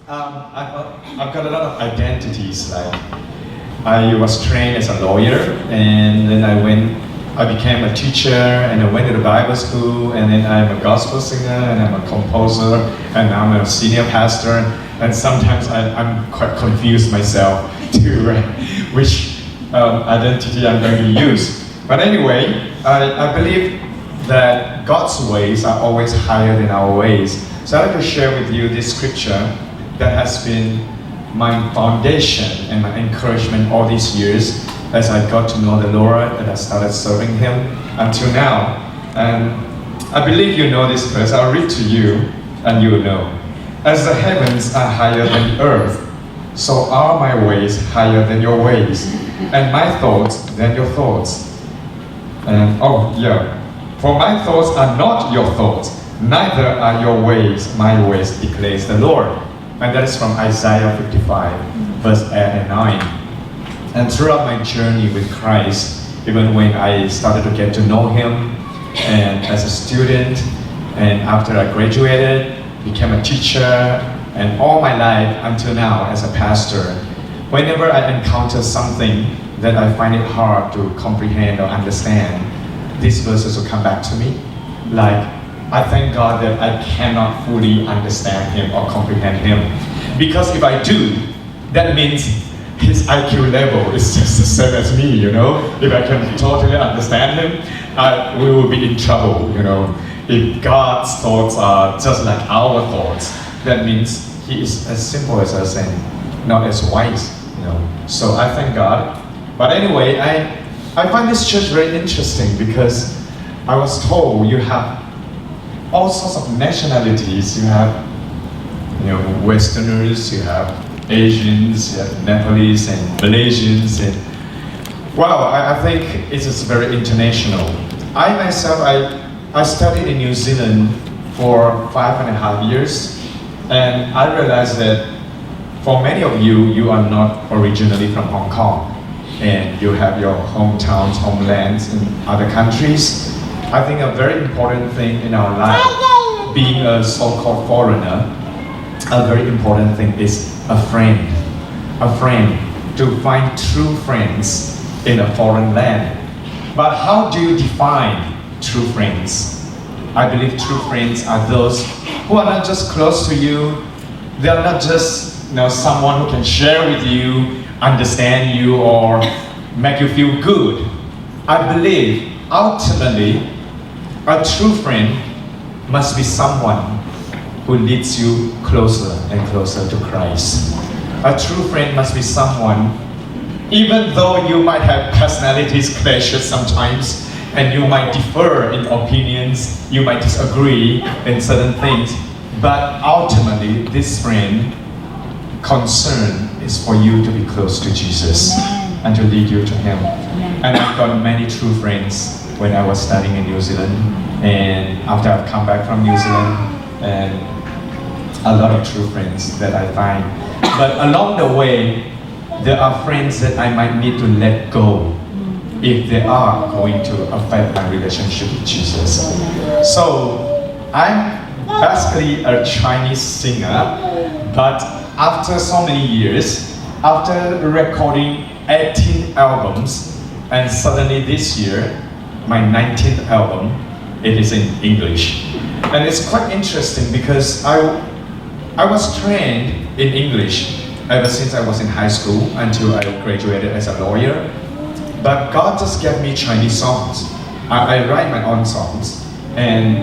I've got a lot of identities. Like I was trained as a lawyer, and then I became a teacher, and I went to the Bible school, and then I'm a gospel singer, and I'm a composer, and I'm a senior pastor, and sometimes I'm quite confused myself to which identity I'm going to use. But anyway, I believe that God's ways are always higher than our ways. So I'd like to share with you this scripture that has been my foundation and my encouragement all these years as I got to know the Lord and I started serving Him until now. And I believe you know this verse. I'll read to you and you will know. As the heavens are higher than the earth, so are my ways higher than your ways, and my thoughts than your thoughts. And for my thoughts are not your thoughts, neither are your ways my ways, declares the Lord. And that is from Isaiah 55, verse 8 and 9. And throughout my journey with Christ, even when I started to get to know Him, and as a student, and after I graduated, became a teacher, and all my life until now as a pastor, whenever I encounter something that I find it hard to comprehend or understand, these verses will come back to me. Like, I thank God that I cannot fully understand Him or comprehend Him. Because if I do, that means His IQ level is just the same as me, you know? If I can totally understand Him, we will be in trouble, you know? If God's thoughts are just like our thoughts, that means He is as simple as us and not as wise, you know? So I thank God. But anyway, I find this church very interesting because I was told you have all sorts of nationalities. You have, Westerners, you have Asians, you have Nepalese and Malaysians, and wow, I think it is very international. I myself, I studied in New Zealand for 5.5 years, and I realized that for many of you, you are not originally from Hong Kong, and you have your hometowns, homelands in other countries. I think a very important thing in our life, being a so-called foreigner, a very important thing is a friend. A friend, to find true friends in a foreign land. But how do you define true friends? I believe true friends are those who are not just close to you, they are not just someone who can share with you, understand you, or make you feel good. I believe ultimately a true friend must be someone who leads you closer and closer to Christ. A true friend must be someone, even though you might have personalities clashes sometimes, and you might differ in opinions, you might disagree in certain things, but ultimately this friend concern is for you to be close to Jesus and to lead you to Him. And I've got many true friends when I was studying in New Zealand, and after I've come back from New Zealand, and a lot of true friends that I find. But along the way, there are friends that I might need to let go if they are going to affect my relationship with Jesus. So I'm basically a Chinese singer, but after so many years, after recording 18 albums, and suddenly this year, my 19th album, it is in English. And it's quite interesting because I was trained in English ever since I was in high school until I graduated as a lawyer. But God just gave me Chinese songs. I write my own songs. And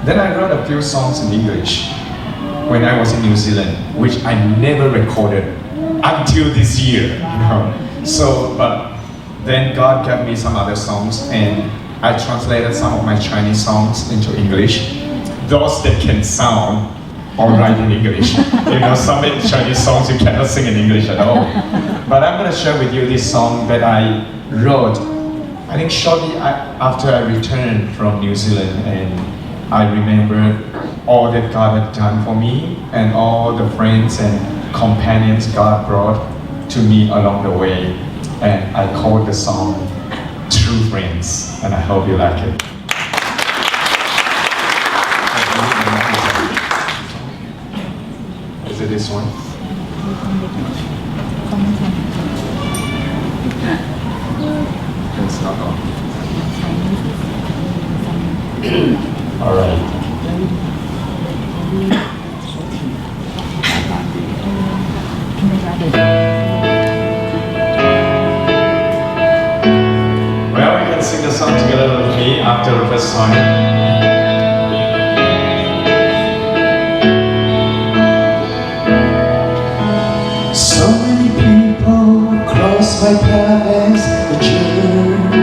then I wrote a few songs in English when I was in New Zealand, which I never recorded until this year. So, but then God gave me some other songs, and I translated some of my Chinese songs into English. Those that can sound alright in English. Some Chinese songs you cannot sing in English at all. But I'm going to share with you this song that I wrote, I think shortly after I returned from New Zealand, and I remembered all that God had done for me and all the friends and companions God brought to me along the way. And I called the song True Friends, and I hope you like it. Is it this one? It's not on. All right. Well, we can sing the song together with me after the first song. So many people cross my path as the journey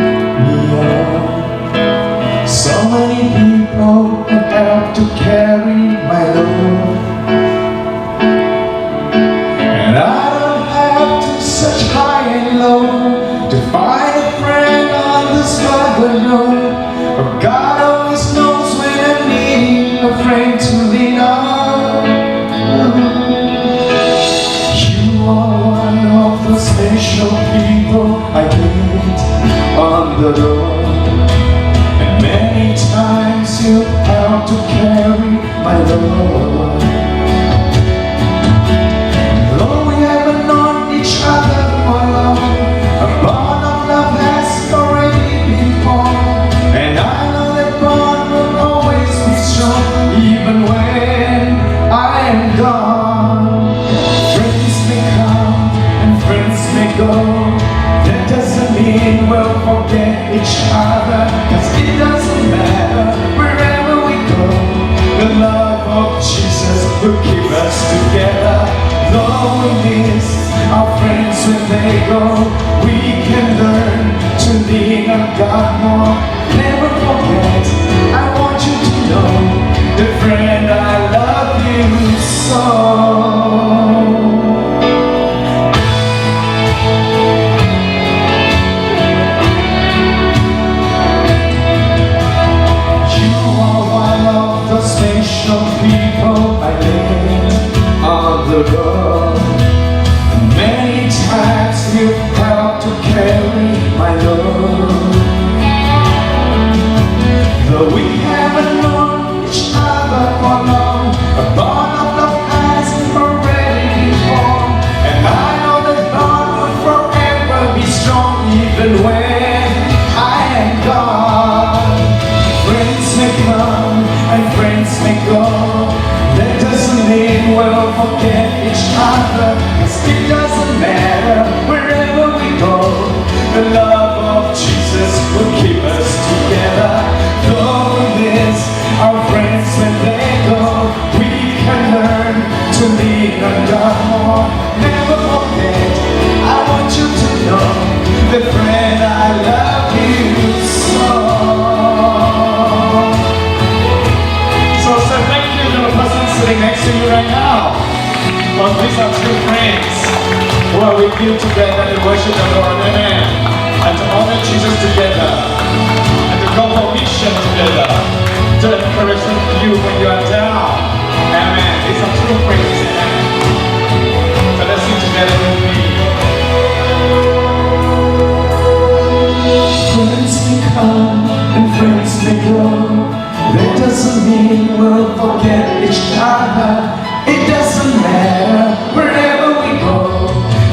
on. So many people have helped to carry my load. And I don't have to search high and low to find a friend on this Calvary road. But God always knows when I'm needing a friend to lean on. You are one of the special people I meet on the road. And many times you help to carry my load. Though we haven't known each other for long, a bond of love has already been formed. And I know that bond will always be strong, even when I am gone. Friends may come and friends may go. That doesn't mean we'll forget each other, 'cause it doesn't matter wherever we go. The love of Jesus will keep us together. Though we miss our friends when they go, we can learn to lean on God more. Never forget, I want you to know, the friend, I love you so. Special people I live on the road. And many times you've helped to carry my load. Though we haven't known each other for long, a bond of love has already been formed. And I know that bond will forever be strong, even when I am gone. Friends may come and friends may go. That doesn't mean we'll forget each other, 'cause it doesn't matter wherever we go. The love of Jesus will keep us together. Though we miss our friends when they go, we can learn to lean on God more. Never forget, I want you to know, the friend, I love you so. Sitting next to you right now, because these are two friends who are with you together to worship the Lord, amen, and to honor Jesus together, and to go for mission together, to encourage you when you are down, amen. These are true friends, amen. So let's sing together with me. Friends may come and friends may go. That doesn't mean we'll forget each other. It doesn't matter wherever we go.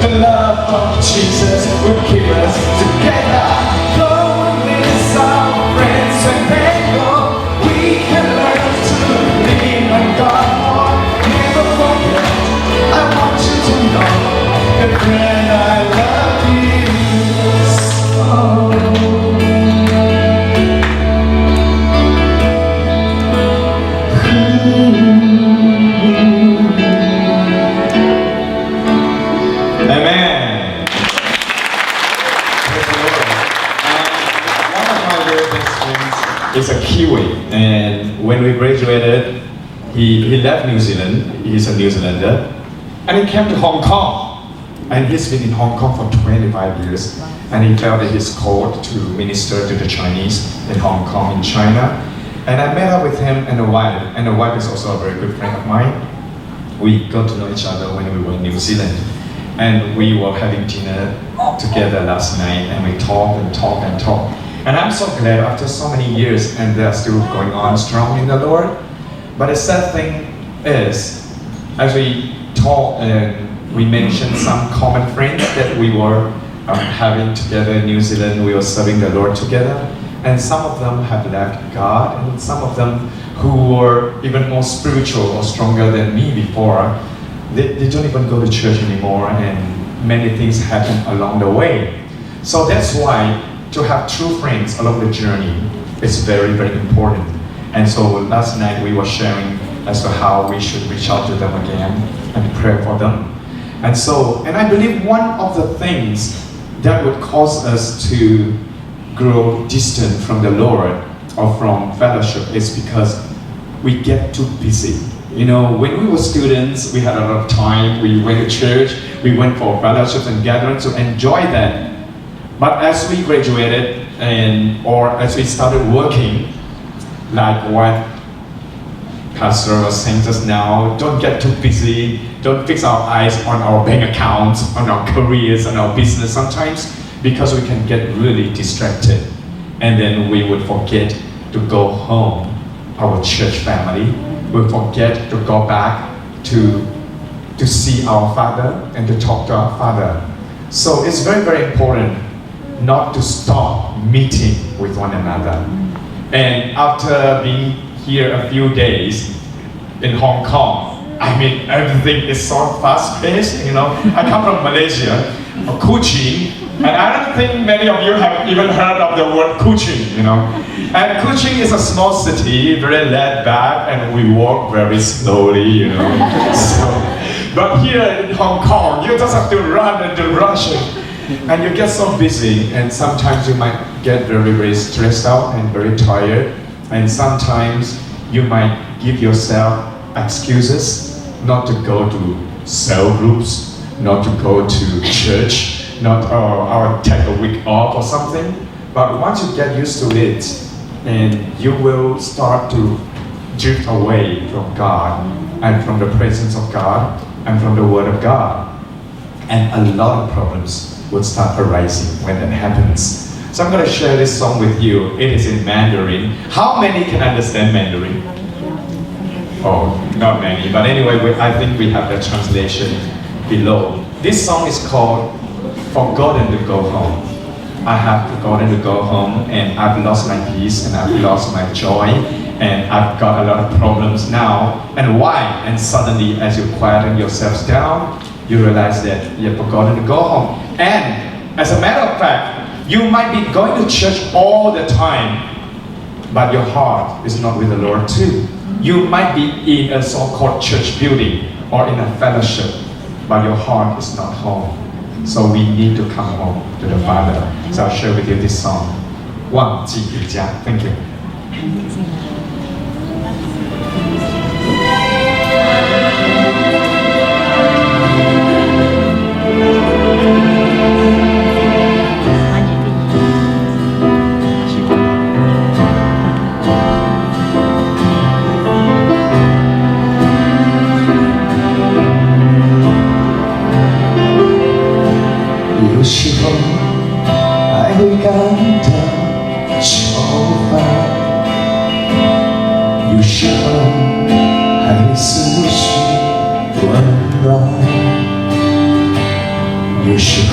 The love of Jesus will keep us together. Though we miss our friends when they go, we can learn to lean on God more. Never forget, I want you to know, the friend, I love you so. Is a Kiwi, and when we graduated, he left New Zealand. He's a New Zealander, and he came to Hong Kong, and he's been in Hong Kong for 25 years, and he felt that he's called to minister to the Chinese in Hong Kong, in China. And I met up with him and the wife is also a very good friend of mine. We got to know each other when we were in New Zealand, and we were having dinner together last night, and we talked and talked and talked. And I'm so glad after so many years, and they're still going on strong in the Lord. But the sad thing is, as we talked and we mentioned some common friends that we were having together in New Zealand. We were serving the Lord together, and some of them have left God, and some of them who were even more spiritual or stronger than me before, they don't even go to church anymore, and many things happen along the way. So that's why to have true friends along the journey is very, very important. And so last night we were sharing as to how we should reach out to them again and pray for them. And I believe one of the things that would cause us to grow distant from the Lord or from fellowship is because we get too busy. You know, when we were students, we had a lot of time. We went to church, we went for fellowships and gatherings to enjoy that. But as we graduated or as we started working, like what Pastor was saying just now, don't get too busy, don't fix our eyes on our bank accounts, on our careers, on our business sometimes, because we can get really distracted. And then we would forget to go home, our church family. We forget to go back to see our Father and to talk to our Father. So it's very, very important not to stop meeting with one another. And after being here a few days in Hong Kong, I mean, everything is so fast-paced, you know. I come from Malaysia, Kuching, and I don't think many of you have even heard of the word Kuching, you know. And Kuching is a small city, very laid back, and we walk very slowly, you know. But here in Hong Kong, you just have to run and to rush, and you get so busy, and sometimes you might get very, very stressed out and very tired, and sometimes you might give yourself excuses not to go to cell groups, not to go to church, or take a week off or something. But once you get used to it, and you will start to drift away from God and from the presence of God and from the Word of God, and a lot of problems will start arising when that happens. So I'm going to share this song with you. It is in Mandarin. How many can understand Mandarin? Oh, not many. But anyway, I think we have the translation below. This song is called Forgotten to Go Home. I have forgotten to go home, and I've lost my peace, and I've lost my joy, and I've got a lot of problems now. And why? And suddenly, as you quieten yourselves down, you realize that you've forgotten to go home. And as a matter of fact, you might be going to church all the time, but your heart is not with the Lord too. You might be in a so-called church building or in a fellowship, but your heart is not home. So we need to come home to the Father. So I'll share with you this song. 忘记回家. Thank you. 有时候爱会感到愁烦，有时候还会思绪混乱，有时候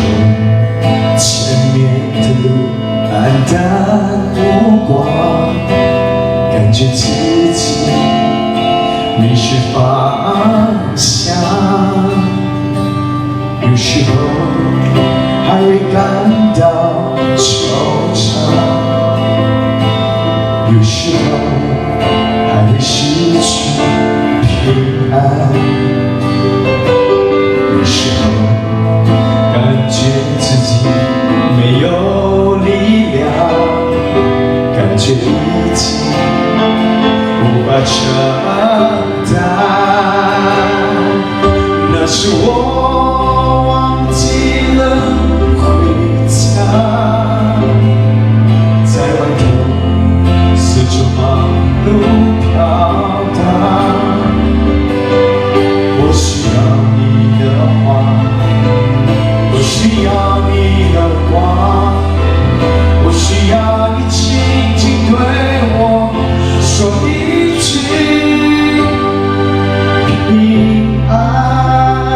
前面的路黯淡无光，感觉自己迷失方向，有时候还会感到惆怅，有时候还会失去平安，有时候感觉自己没有力量，感觉已经无法承担，那是我忘记了在外头四处忙碌飘荡，我需要你的话，我需要你的光，我需要你轻轻对我说一句平安。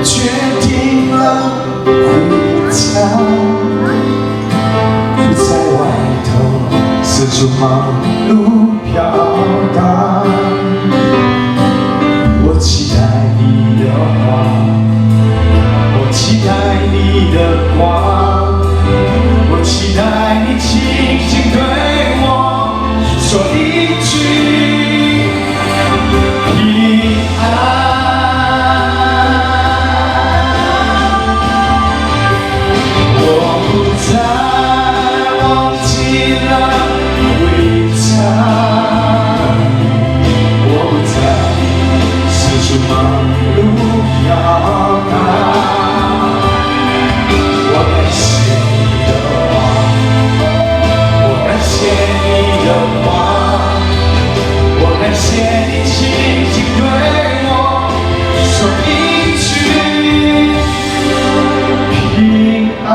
决定了回家，不在外头四处忙碌飘荡。我期待你的话，我期待你的光，我期待你轻轻对我说一句平安。我不再忘记了回家，我不再四处忙碌飘荡。我感谢你的话，我感谢你的话，我感谢你轻轻对我说一句平安。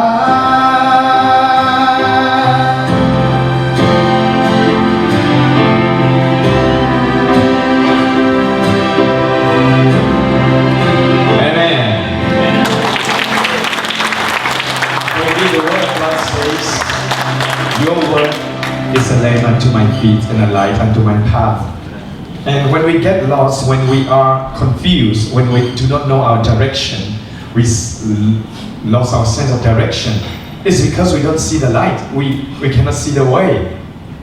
Your word is a lamp unto my feet and a light unto my path. And when we get lost, when we are confused, when we do not know our direction, we lost our sense of direction, it's because we don't see the light. We cannot see the way.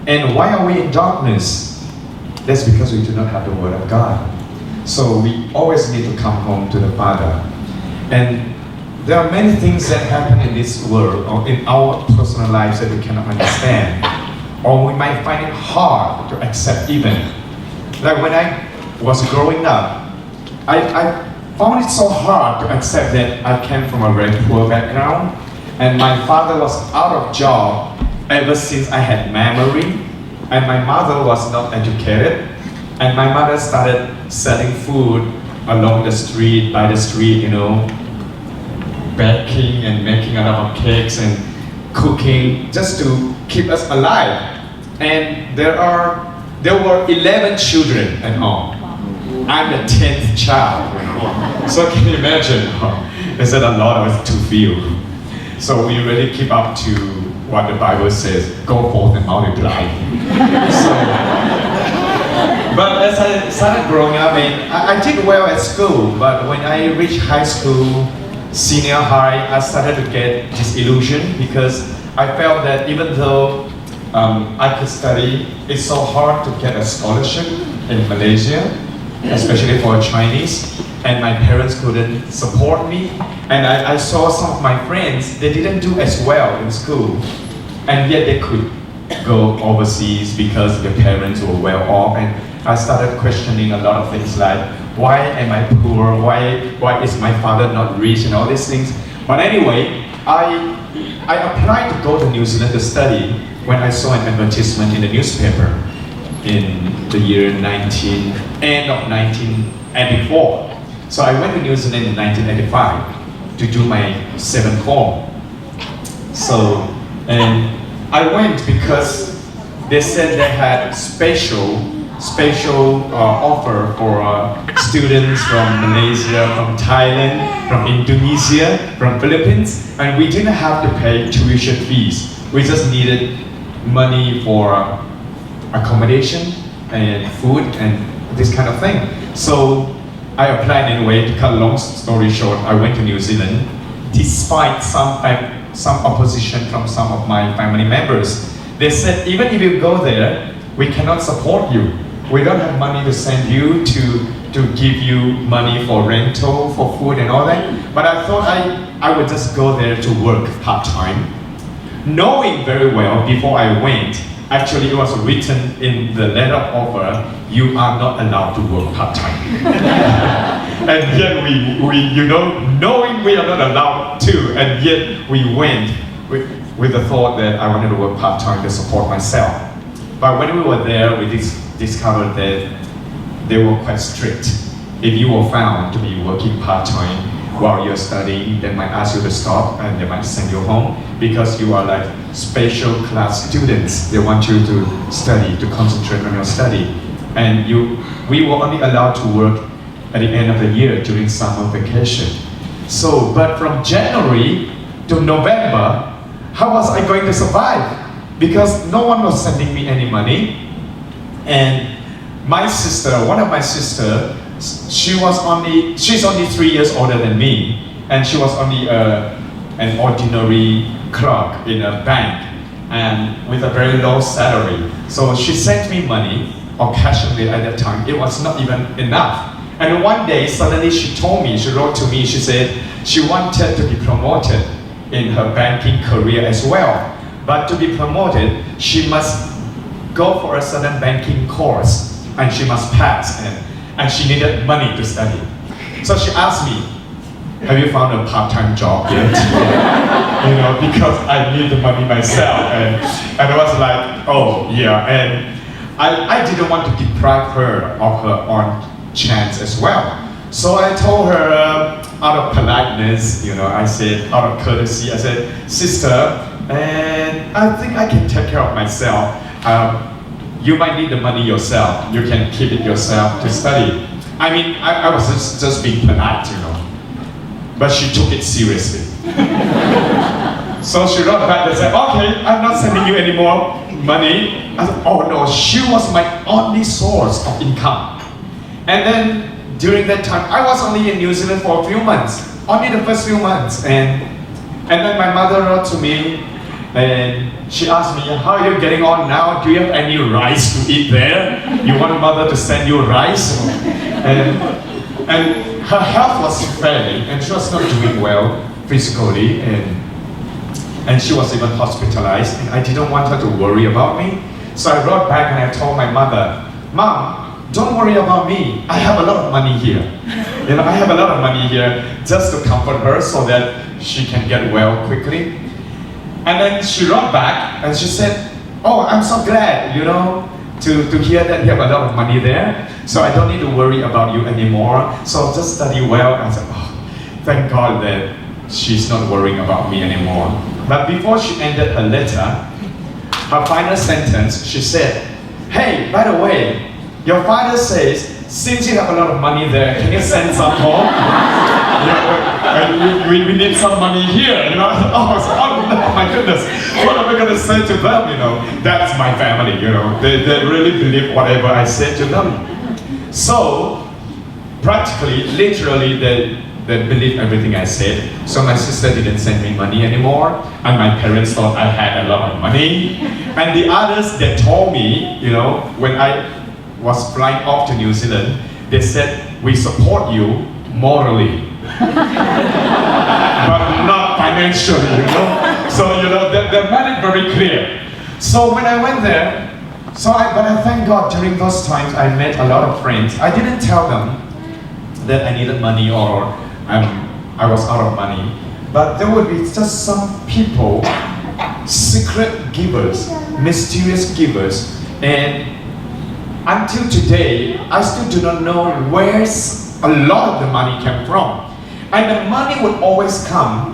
And why are we in darkness? That's because we do not have the word of God. So we always need to come home to the Father. And there are many things that happen in this world or in our personal lives that we cannot understand, or we might find it hard to accept even. Like when I was growing up, I found it so hard to accept that I came from a very poor background and my father was out of job ever since I had memory, and my mother was not educated, and my mother started selling food along the street, by the street, you know, baking and making a lot of cakes and cooking just to keep us alive. And there were 11 children at home. I'm the 10th child. So can you imagine? Is that a lot or is it too few? So we really keep up to what the Bible says, go forth and multiply. But as I started growing up, I did well at school, but when I reached high school, senior high, I started to get disillusioned because I felt that even though I could study, it's so hard to get a scholarship in Malaysia, especially for a Chinese, and my parents couldn't support me. And I saw some of my friends, they didn't do as well in school, and yet they could go overseas because their parents were well off. And I started questioning a lot of things like, why am I poor? Why is my father not rich and all these things? But anyway, I applied to go to New Zealand to study when I saw an advertisement in the newspaper in the year end of 1984. So I went to New Zealand in 1985 to do my 7th form. So, and I went because they said they had special offer for students from Malaysia, from Thailand, from Indonesia, from Philippines, and we didn't have to pay tuition fees. We just needed money for accommodation and food and this kind of thing. So I applied anyway. To cut a long story short, I went to New Zealand despite some opposition from some of my family members. They said, even if you go there, we cannot support you. We don't have money to send you to give you money for rental, for food and all that. But I thought I would just go there to work part-time, knowing very well before I went, actually it was written in the letter of offer, you are not allowed to work part-time. And yet knowing we are not allowed to, and yet we went with the thought that I wanted to work part-time to support myself. But when we were there, we discovered that they were quite strict. If you were found to be working part-time while you're studying, they might ask you to stop and they might send you home because you are like special class students. They want you to study, to concentrate on your study. And we were only allowed to work at the end of the year during summer vacation. So, but from January to November, how was I going to survive? Because no one was sending me any money. And my sister, one of my sister, she's only 3 years older than me, and she was only an ordinary clerk in a bank and with a very low salary. So she sent me money occasionally at that time. It was not even enough. And one day, suddenly she told me, she wrote to me, she said she wanted to be promoted in her banking career as well. But to be promoted, she must go for a certain banking course and she must pass, and she needed money to study. So she asked me, have you found a part-time job yet? You know, because I need the money myself. And I was like, oh yeah. And I didn't want to deprive her of her own chance as well. So I told her, out of politeness, you know, I said, out of courtesy, I said, sister, and I think I can take care of myself. You might need the money yourself. You can keep it yourself to study. I mean, I was just being polite, you know. But she took it seriously. So she wrote back and said, okay, I'm not sending you any more money. I said, oh no, she was my only source of income. And then during that time, I was only in New Zealand for a few months, only the first few months. And then my mother wrote to me, and she asked me, how are you getting on now? Do you have any rice to eat there? You want mother to send you rice? And her health was failing, and she was not doing well physically, and she was even hospitalized, and I didn't want her to worry about me. So I wrote back and I told my mother, Mom, don't worry about me. I have a lot of money here. You know, I have a lot of money here just to comfort her so that she can get well quickly. And then she wrote back and she said, oh, I'm so glad, you know, to hear that you have a lot of money there. So I don't need to worry about you anymore. So just study well. I said, oh, thank God that she's not worrying about me anymore. But before she ended her letter, her final sentence, she said, hey, by the way, your father says, since you have a lot of money there, can you send some home? We need some money here, you know. Oh, my goodness, what am I going to say to them, you know? That's my family, you know. They really believe whatever I say to them. So, practically, literally, they believe everything I said. So my sister didn't send me money anymore, and my parents thought I had a lot of money. And the others that told me, you know, when I was flying off to New Zealand, they said, we support you morally, but not financially, you know. So, you know, they made it very clear. So when I went there, but I thank God during those times I met a lot of friends. I didn't tell them that I needed money or I was out of money, but there would be just some people, secret givers, mysterious givers, and until today, I still do not know where a lot of the money came from. And the money would always come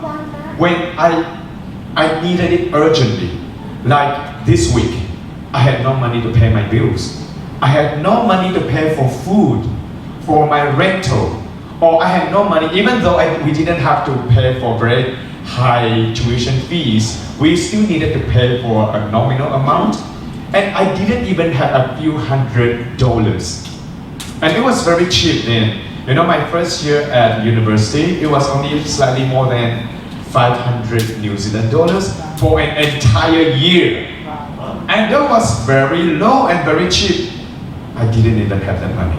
when I needed it urgently. Like this week, I had no money to pay my bills. I had no money to pay for food, for my rental, or I had no money, even though we didn't have to pay for very high tuition fees, we still needed to pay for a nominal amount. And I didn't even have a few $100s. And it was very cheap then. You know, my first year at university, it was only slightly more than 500 New Zealand dollars for an entire year. And that was very low and very cheap. I didn't even have that money.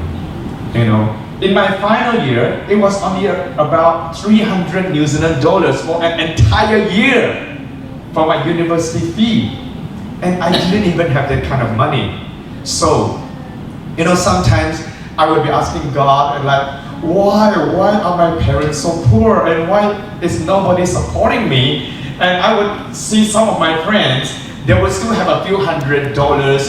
You know, in my final year, it was only about 300 New Zealand dollars for an entire year for my university fee. And I didn't even have that kind of money. So, you know, sometimes I would be asking God, and like, why are my parents so poor? And why is nobody supporting me? And I would see some of my friends, they would still have a few $100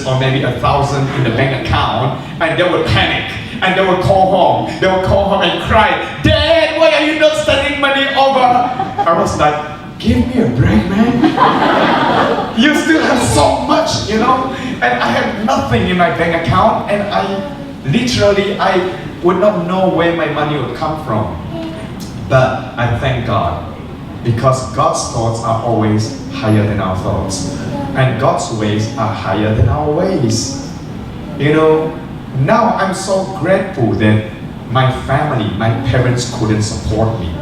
or maybe 1,000 in the bank account, and they would panic. And they would call home. They would call home and cry, Dad, why are you not sending money over? I was like, give me a break, man. You still have so much, you know? And I had nothing in my bank account, and I would not know where my money would come from. But I thank God because God's thoughts are always higher than our thoughts, and God's ways are higher than our ways. You know, now I'm so grateful that my family, my parents couldn't support me,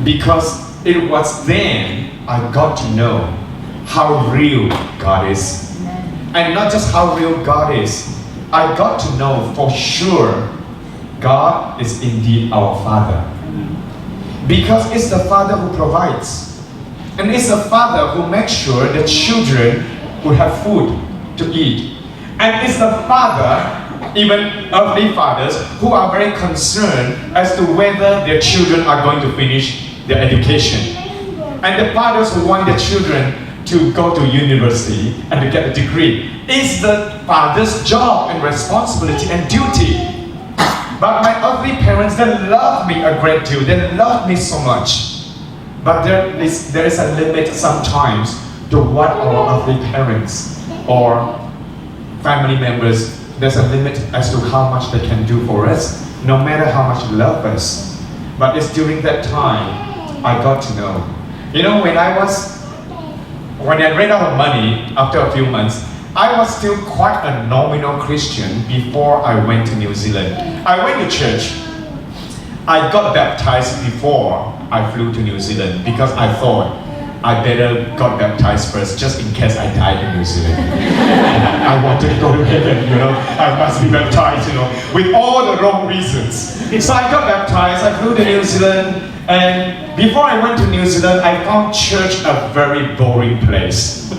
because it was then I got to know how real God is. And not just how real God is, I got to know for sure God is indeed our Father. Because it's the Father who provides. And it's the Father who makes sure the children will have food to eat. And it's the Father, even earthly fathers, who are very concerned as to whether their children are going to finish their education. And the fathers who want their children to go to university and to get a degree. It's the father's job and responsibility and duty. But my earthly parents, they love me a great deal. They love me so much. But there is a limit sometimes to what our earthly parents or family members, there's a limit as to how much they can do for us, no matter how much they love us. But it's during that time I got to know. You know, when I ran out of money after a few months, I was still quite a nominal Christian before I went to New Zealand. I went to church. I got baptized before I flew to New Zealand because I thought I better got baptized first just in case I died in New Zealand. I wanted to go to heaven, you know. I must be baptized, you know, with all the wrong reasons. So I got baptized, I flew to New Zealand, and before I went to New Zealand, I found church a very boring place.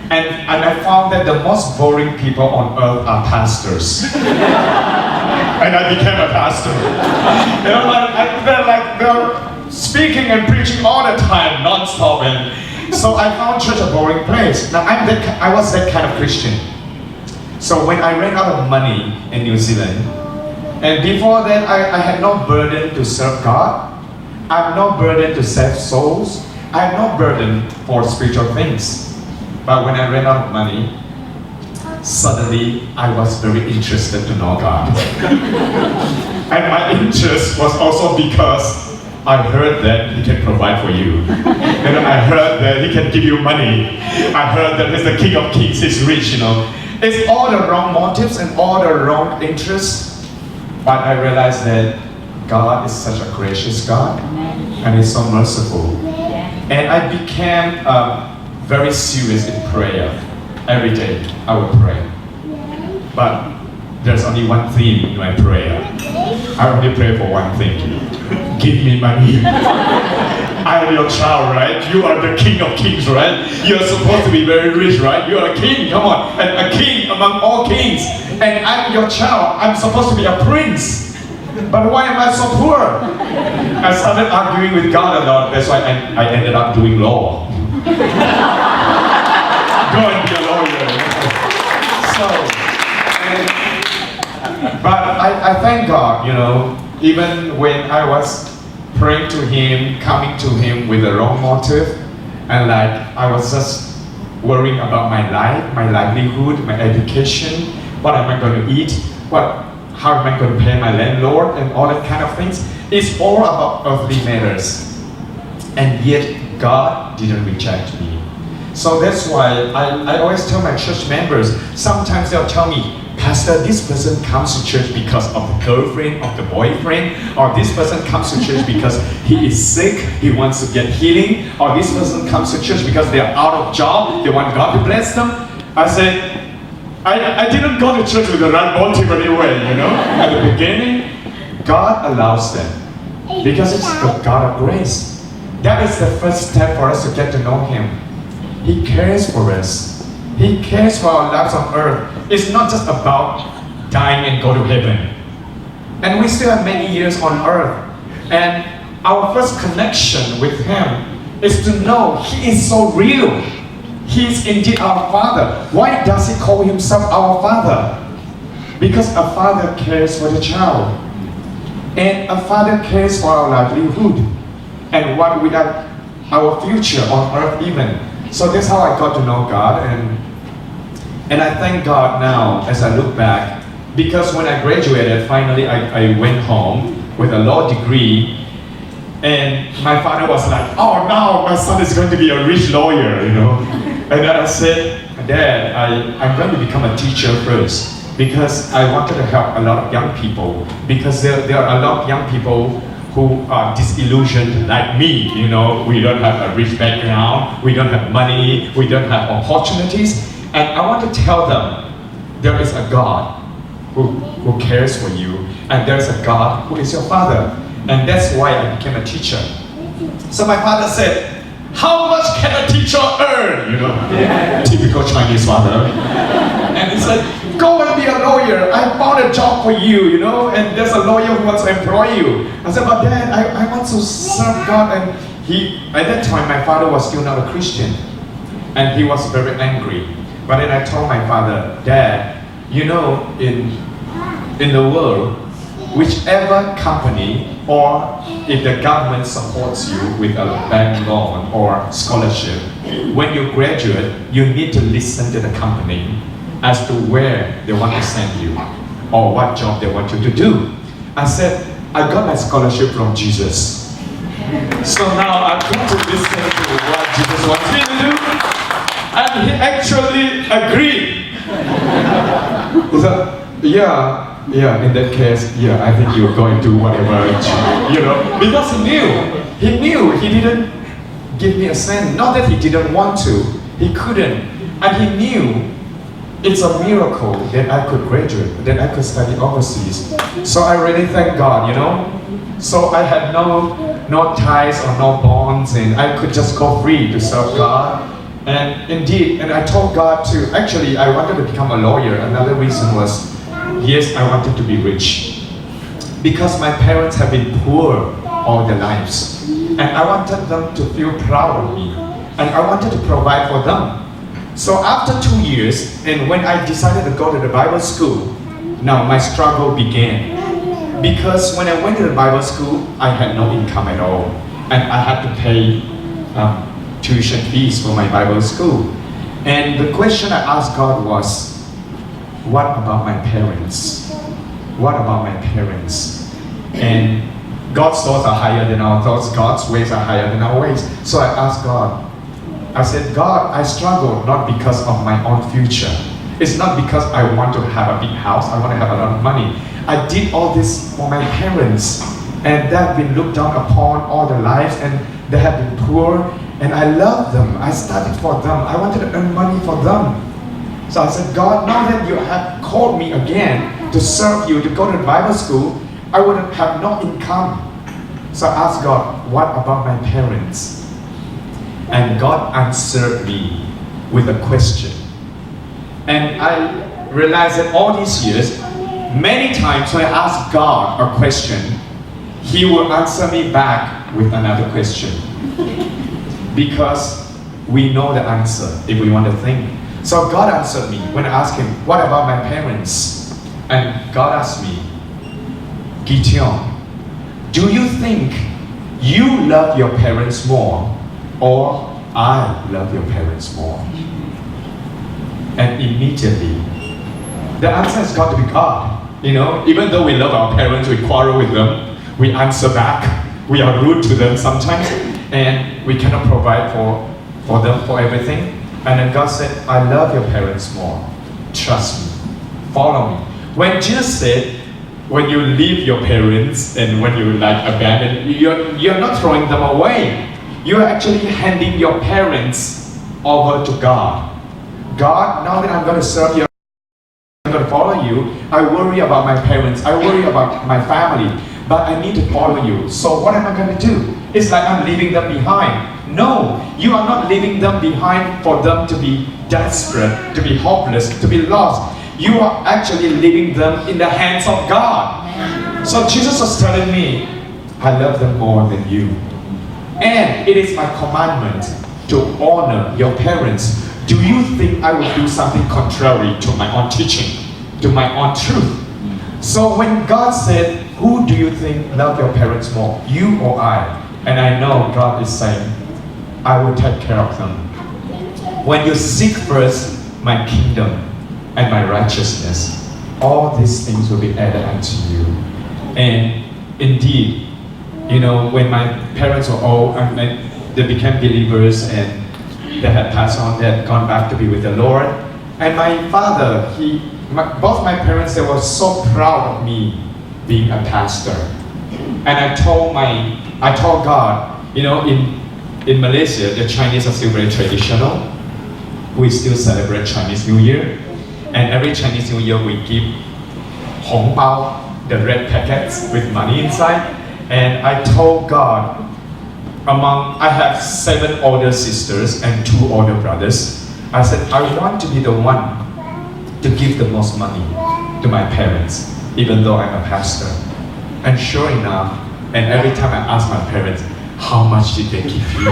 And I found that the most boring people on earth are pastors. And I became a pastor. You know, they're speaking and preaching all the time, non-stop. And so I found church a boring place. Now I was that kind of Christian. So when I ran out of money in New Zealand, and before that I had no burden to serve God. I have no burden to save souls. I have no burden for spiritual things. But when I ran out of money, suddenly I was very interested to know God. And my interest was also because I heard that He can provide for you. And I heard that He can give you money. I heard that He's the King of Kings, He's rich, you know. It's all the wrong motives and all the wrong interests. But I realized that God is such a gracious God, and He's so merciful. And I became very serious in prayer. Every day I would pray. But there's only one theme in my prayer. I only pray for one thing. Give me money. I am your child, right? You are the King of Kings, right? You are supposed to be very rich, right? You are a king, come on. And a king among all kings. And I'm your child. I'm supposed to be a prince. But why am I so poor? I started arguing with God a lot. That's why I ended up doing law. Go and be a lawyer. But I thank God, you know, even when I was praying to Him, coming to Him with the wrong motive, and like I was just worrying about my life, my livelihood, my education, what am I going to eat, how am I going to pay my landlord, and all that kind of things. It's all about earthly matters. And yet God didn't reject me. So that's why I always tell my church members, sometimes they'll tell me, Pastor, this person comes to church because of the girlfriend, of the boyfriend, or this person comes to church because he is sick, he wants to get healing, or this person comes to church because they are out of job, they want God to bless them. I said, I didn't go to church with the right motive anyway, you know. At the beginning, God allows them because it's the God of grace. That is the first step for us to get to know Him. He cares for us. He cares for our lives on earth. It's not just about dying and go to heaven. And we still have many years on earth. And our first connection with Him is to know He is so real. He is indeed our Father. Why does He call Himself our Father? Because a father cares for the child. And a father cares for our livelihood. And what with our future on earth even. So that's how I got to know God. And I thank God now as I look back. Because when I graduated, finally I went home with a law degree. And my father was like, oh no, my son is going to be a rich lawyer, you know. And then I said, Dad, I'm going to become a teacher first because I wanted to help a lot of young people, because there are a lot of young people who are disillusioned like me, you know. We don't have a rich background, we don't have money, we don't have opportunities. And I want to tell them, there is a God who cares for you, and there's a God who is your father. And that's why I became a teacher. So my father said, how much can a teacher earn? You know, typical Chinese father. And he said, go and be a lawyer. I found a job for you, you know, and there's a lawyer who wants to employ you. I said, but Dad, I want to serve God. And at that time, my father was still not a Christian. And he was very angry. But then I told my father, Dad, you know, in the world, whichever company or if the government supports you with a bank loan or scholarship, when you graduate, you need to listen to the company as to where they want to send you or what job they want you to do. I said, I got my scholarship from Jesus. So now I'm going to listen to what Jesus wants me to do. And he actually agreed. He said, yeah, in that case, yeah, I think you're going to do whatever, you know, because he knew he didn't give me a cent. Not that he didn't want to, he couldn't. And he knew it's a miracle that I could graduate, that I could study overseas. So I really thank God, you know. So I had no ties or no bonds, and I could just go free to serve God. And indeed, and I told God to, actually, I wanted to become a lawyer. Another reason was, yes, I wanted to be rich. Because my parents have been poor all their lives. And I wanted them to feel proud of me. And I wanted to provide for them. So after 2 years, and when I decided to go to the Bible school, now my struggle began. Because when I went to the Bible school, I had no income at all. And I had to pay tuition fees for my Bible school. And the question I asked God was, what about my parents? What about my parents? And God's thoughts are higher than our thoughts. God's ways are higher than our ways. So I asked God. I said, God, I struggle not because of my own future. It's not because I want to have a big house. I want to have a lot of money. I did all this for my parents. And they have been looked down upon all their lives. And they have been poor. And I love them. I studied for them. I wanted to earn money for them. So I said, God, now that you have called me again to serve you, to go to Bible school, I would have no income. So I asked God, what about my parents? And God answered me with a question. And I realized that all these years, many times when I ask God a question, He will answer me back with another question. Because we know the answer if we want to think. So God answered me when I asked Him, what about my parents? And God asked me, Gideon, do you think you love your parents more or I love your parents more? And immediately, the answer has got to be God. You know, even though we love our parents, we quarrel with them, we answer back, we are rude to them sometimes, and we cannot provide for them for everything. And then God said, I love your parents more. Trust me. Follow me. When Jesus said, when you leave your parents and when you abandon, you're not throwing them away. You're actually handing your parents over to God. God, now that I'm going to serve you, I'm going to follow you, I worry about my parents, I worry about my family, but I need to follow you. So what am I going to do? It's like I'm leaving them behind. No, you are not leaving them behind for them to be desperate, to be hopeless, to be lost. You are actually leaving them in the hands of God. So Jesus was telling me, I love them more than you. And it is my commandment to honor your parents. Do you think I will do something contrary to my own teaching, to my own truth? So when God said, who do you think love your parents more, you or I? And I know God is saying, I will take care of them. When you seek first my kingdom and my righteousness, all these things will be added unto you. And indeed, You know, when my parents were old, they became believers and they had passed on, they had gone back to be with the Lord. And my father, both my parents, they were so proud of me being a pastor. And I told God, you know, in Malaysia, the Chinese are still very traditional. We still celebrate Chinese New Year. And every Chinese New Year we give Hong Bao, the red packets with money inside. And I told God, I have 7 older sisters and 2 older brothers. I said, I want to be the one to give the most money to my parents, even though I'm a pastor. And sure enough, and every time I ask my parents, how much did they give you?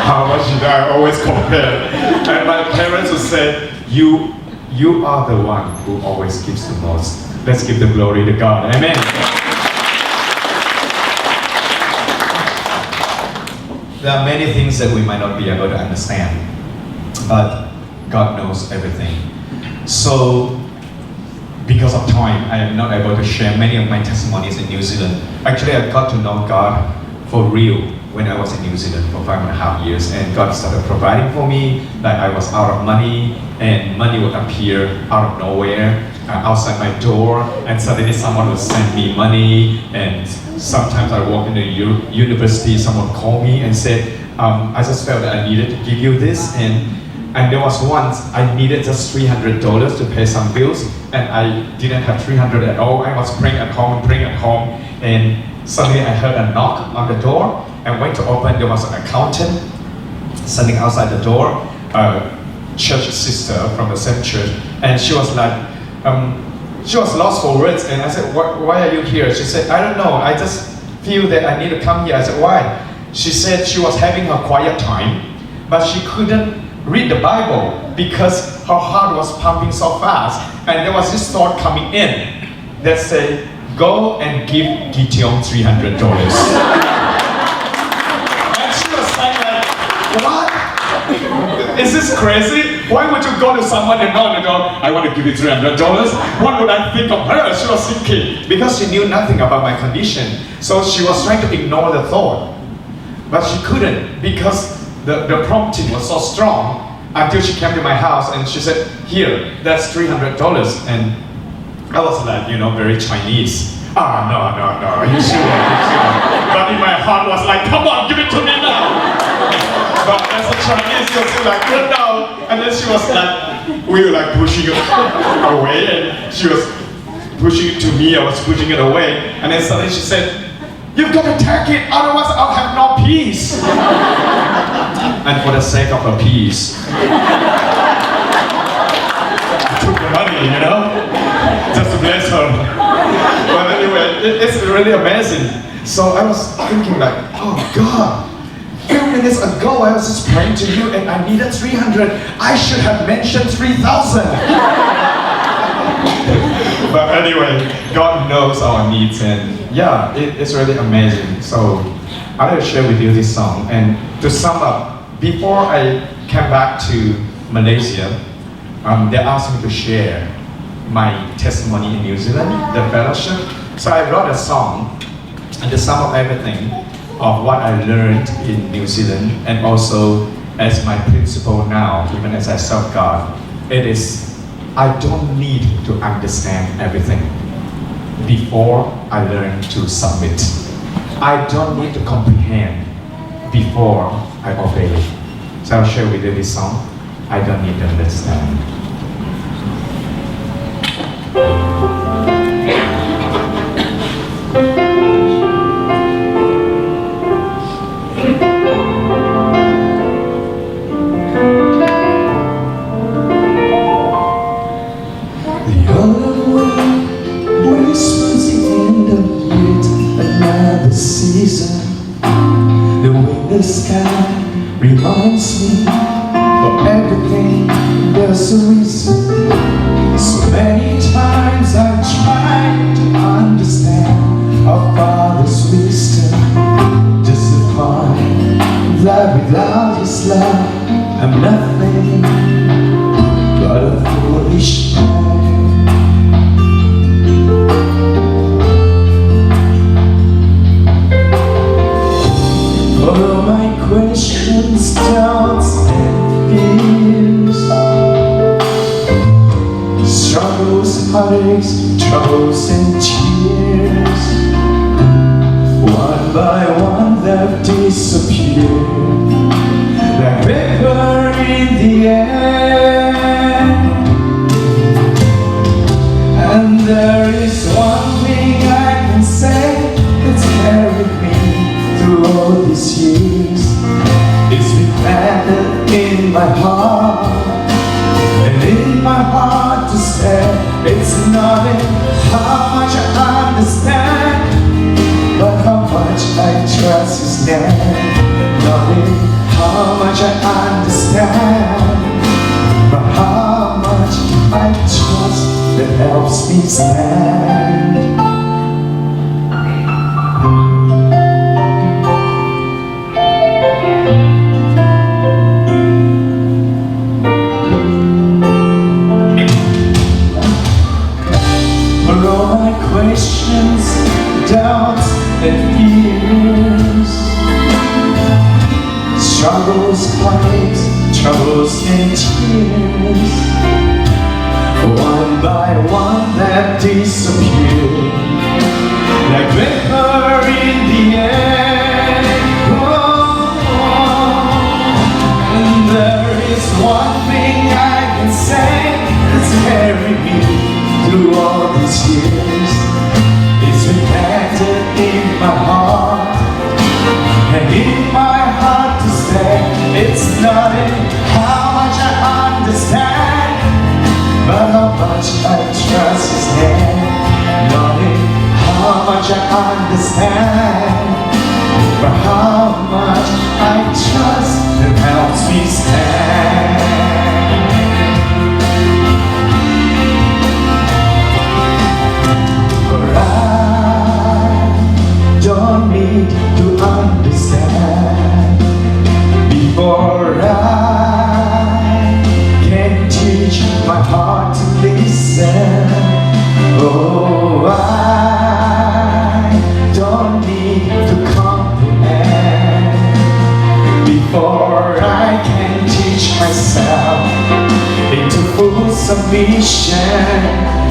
How much did I always compare? And my parents would say, you are the one who always gives the most. Let's give the glory to God. Amen. There are many things that we might not be able to understand, but God knows everything. So, because of time, I am not able to share many of my testimonies in New Zealand. Actually, I got to know God for real when I was in New Zealand for 5.5 years, and God started providing for me. Like I was out of money, and money would appear out of nowhere outside my door, and suddenly someone would send me money. And sometimes I walk into university, someone called me and said, I just felt that I needed to give you this. And there was once I needed just $300 to pay some bills, and I didn't have $300 at all. I was praying at home, and suddenly I heard a knock on the door, and went to open. There was an accountant standing outside the door, a church sister from the same church, and she was like, she was lost for words. And I said, why are you here? She said, I don't know, I just feel that I need to come here. I said, why? She said she was having a quiet time, but she couldn't read the Bible because her heart was pumping so fast. And there was this thought coming in that said, go and give Gideon $300. And she was like, what? Is this crazy? Why would you go to someone and knock on the door, I want to give you $300? What would I think of her? She was thinking, because she knew nothing about my condition. So she was trying to ignore the thought. But she couldn't, because the prompting was so strong, until she came to my house and she said, here, that's $300. And I was like, you know, very Chinese. No, you sure. But in my heart was like, come on, give it to me now. But as a Chinese, she was like, no. And then she was like, we were like pushing it away, and she was pushing it to me, I was pushing it away. And then suddenly she said, you've got to take it, otherwise I'll have no peace. And for the sake of her peace, I took the money, you know, just to bless her. But anyway, it's really amazing. So I was thinking like, oh God, a few minutes ago I was just praying to you and I needed 300. I should have mentioned 3,000. But anyway, God knows our needs, and yeah, it's really amazing. So I will share with you this song. And to sum up, before I came back to Malaysia, they asked me to share my testimony in New Zealand, the fellowship. So I wrote a song, and the sum of everything of what I learned in New Zealand, and also as my principle now, even as I serve God, it is, I don't need to understand everything before I learn to submit. I don't need to comprehend before I obey. So I'll share with you this song, I don't need to understand. The sky reminds me of everything, there's a reason. So many times I've tried to understand our Father's wisdom, just to find that without His love I'm nothing but a foolish man. One by one they've disappeared like vapor in the air. And there is one thing I can say that's carried me through all these years. It's been planted in my heart, and in my heart to stay. It's not in how much I understand, but how much I trust His name. Not in how much I understand, but how much I trust that helps me stand. For all my questions, doubts, and fears, struggles, heartaches, troubles, and tears, one by one that disappear like vapor in the air. And there is one thing I can say that's carried me through all these years. It's been planted in my heart, and in my heart to stay. It's not in how much I understand, but how much I trust His name. Not in how much I understand, but how much I trust that helps me stand. For I don't need to understand before I can teach my heart to listen. Oh, I don't need to comprehend before I can teach myself into full submission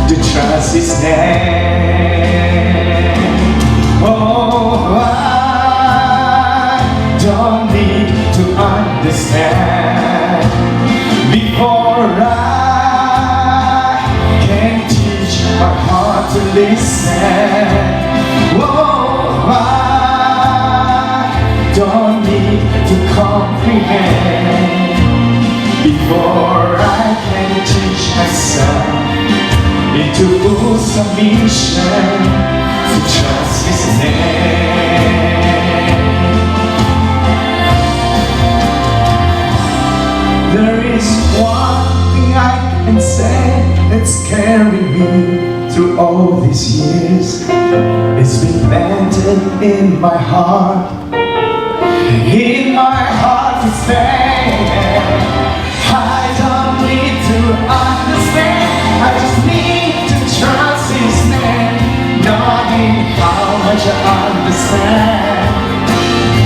to trust His name. Oh, I don't need to understand before I can teach my heart to listen. Oh, I don't need to comprehend before I can teach myself into full submission to trust His name. There is one thing I can say that's carried me through all these years. It's been planted in my heart, in my heart to stay. I don't need to understand, I just need to trust His name. Not in how much I understand,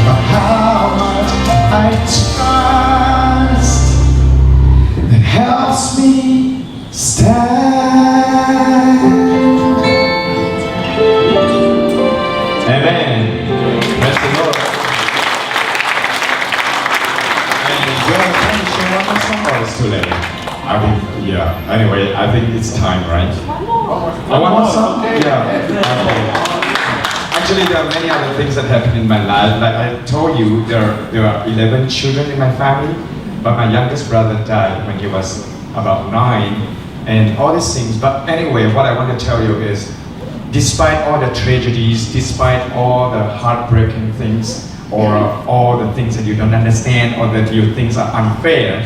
but how much I trust that helps me stand. Amen. Praise the Lord. And do you have time to share one more song or it's too late? I think, yeah. Anyway, I think it's time, right? One more song? Yeah. Okay. Actually, there are many other things that happen in my life. Like I told you, there are 11 children in my family, but my youngest brother died when he was about 9, and all these things. But anyway, what I want to tell you is, despite all the tragedies, despite all the heartbreaking things, or all the things that you don't understand, or that you think are unfair,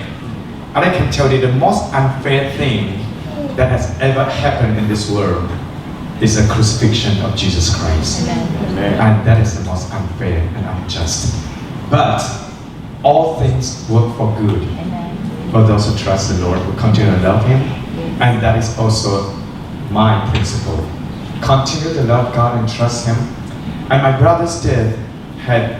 and I can tell you the most unfair thing that has ever happened in this world is the crucifixion of Jesus Christ. Amen. And that is the most unfair and unjust. But all things work for good Amen. for those who trust the Lord, who continue to love Him. And that is also my principle. Continue to love God and trust Him. And my brother's death had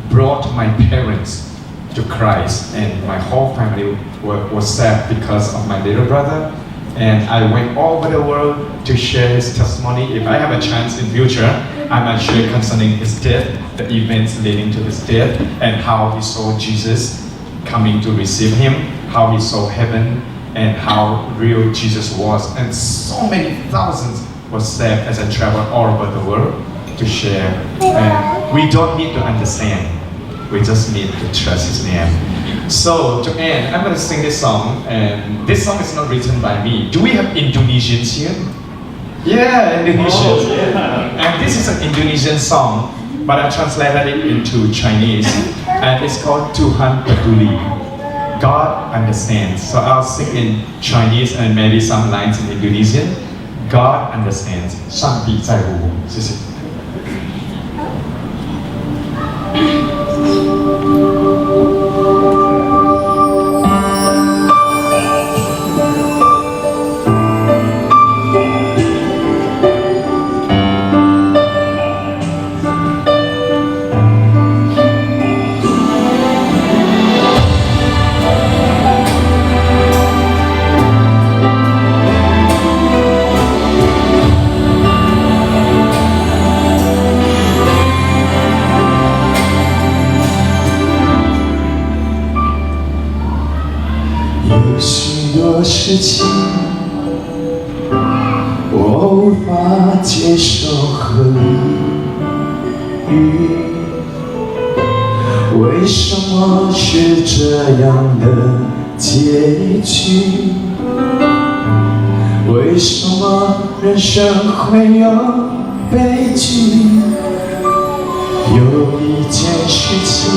brought my parents to Christ, and my whole family was sad because of my little brother. And I went all over the world to share his testimony. If I have a chance in future, I might share concerning his death, the events leading to his death, and how he saw Jesus coming to receive him, how he saw heaven, and how real Jesus was. And so many thousands were saved as I traveled all over the world to share. And we don't need to understand. We just need to trust his name. So to end, I'm going to sing this song, and this song is not written by me. Do we have Indonesians here? Yeah, Indonesians. Oh, yeah. And this is an Indonesian song, but I translated it into Chinese, and it's called Tuhan Peduli. God understands. So I'll sing in Chinese and maybe some lines in Indonesian. God understands. 上帝在乎我。谢谢。有许多事情我无法接受和理喻，为什么是这样的结局？为什么人生会有悲剧？有一件事情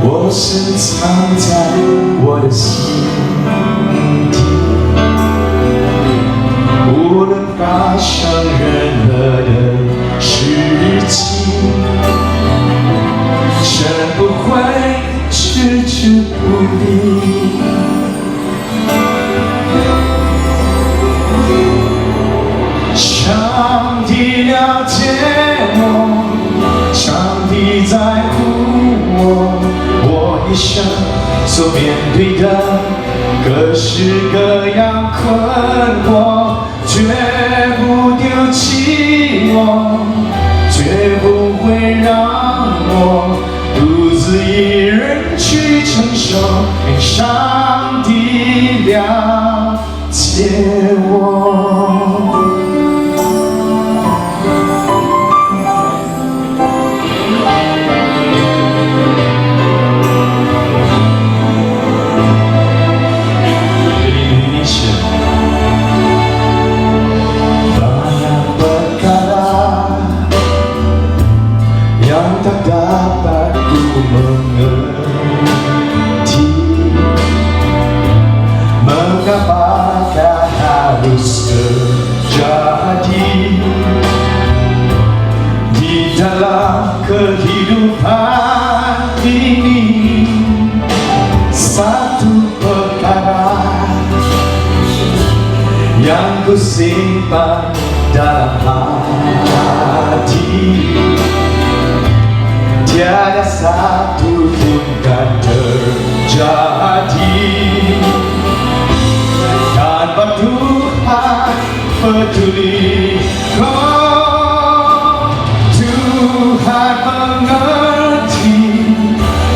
我深藏在我的心底，无论发生任何的事情，神不会置之不理。上帝了解我，上帝在乎我一生所面对的各式各样困惑，绝不丢弃我，绝不会让我独自一人去承受，因上帝了解我。Tak dapat ku mengerti, mengapakah harus terjadi di dalam kehidupan ini. Satu perkara yang ku simpan dalam hati, tiada satu pun kan terjadi tanpa Tuhan peduli. Oh, Tuhan mengerti,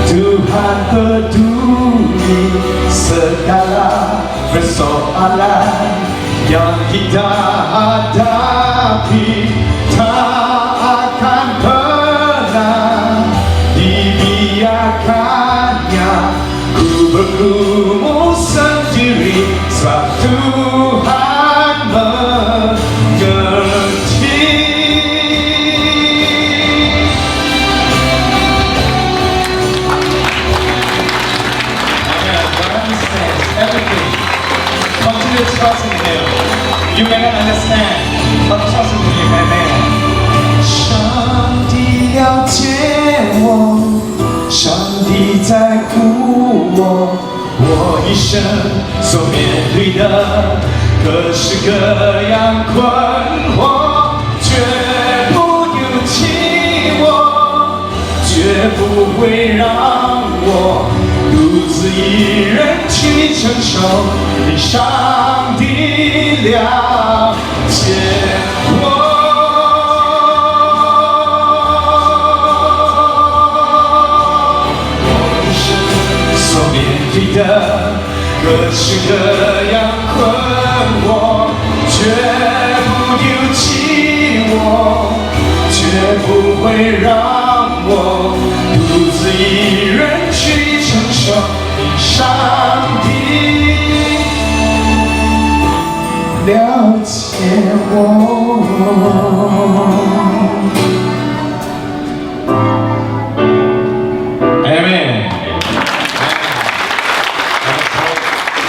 Tuhan peduli segala persoalan yang kita hadapi. Tak akan pernah dibiarkannya ku bergumul sendiri, sebab Tuhan mengerti. Amen. God understands everything. Continue trusting Him. You may not understand, but trust in Him. Amen. 上帝了解我，上帝在乎我，我一生所面对的各式各样困惑，绝不丢弃我，绝不会让我独自一人去承受，因上帝了解我。何时这样困惑，绝不丢弃我，绝不会让我独自一人去承受。上帝了解我。Amen.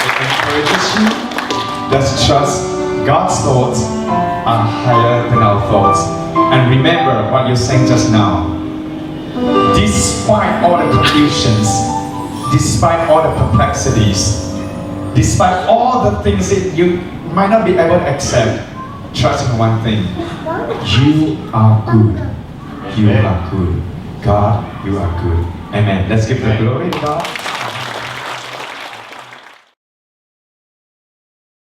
It encourages you. Let's trust God's thoughts are higher than our thoughts. And remember what you sang just now. Despite all the confusions, despite all the perplexities, despite all the things that you might not be able to accept, trust in one thing. You are good. You are good. God, you are good. Amen. Let's give the glory to God.